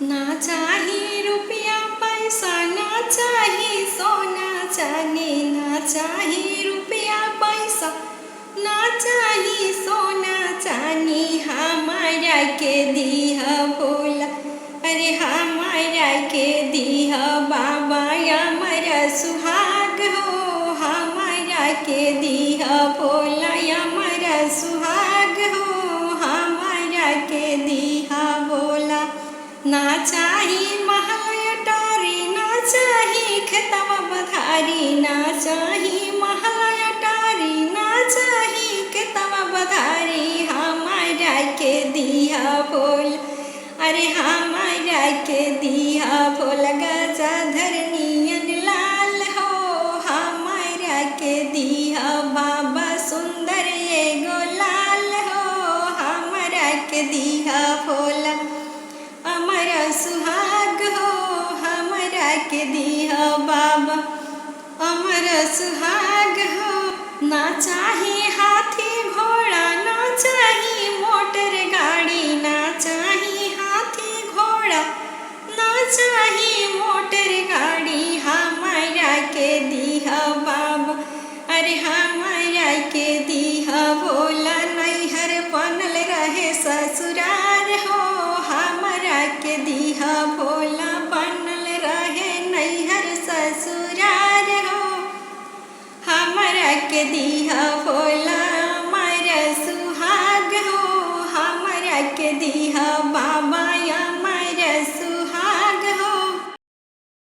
ना चाही रुपया पैसा, ना चाही सोना चांदी, ना चाही रुपया पैसा, ना चाही सोना चांदी। हमारा के दीह भोला, अरे हमारा के दीह बाबा हमारा सुहाग हो। हमारा के दीह भोला हमारा सुहाग हो। हमारा के दीह भोला। ना चाही महल अटारी, ना चाही खेतवा बधारी, ना चाही महल अटारी, ना चाही खेतवा बधारी। हमारा के दिया भोला, अरे हमारा के दिया भोला गजाधर नियन लाल हो। हमारा के दिया बाबा सुंदर एगो लाल हो। हमारा के दिया भोला हमारा सुहाग हो। हमारा के दिया बाबा हमारा सुहाग हो। ना चाही हाथी घोड़ा, ना चाही मोटर गाड़ी, ना चाही हाथी घोड़ा, ना चाही मोटर गाड़ी। हमारा के दिया बाबा, अरे हमारा के दिया भोला नैहर बनल रहे ससुरार हो। हमारा के दिया भोला बनल रहे नैहर ससुरार हो। हमारा के दिया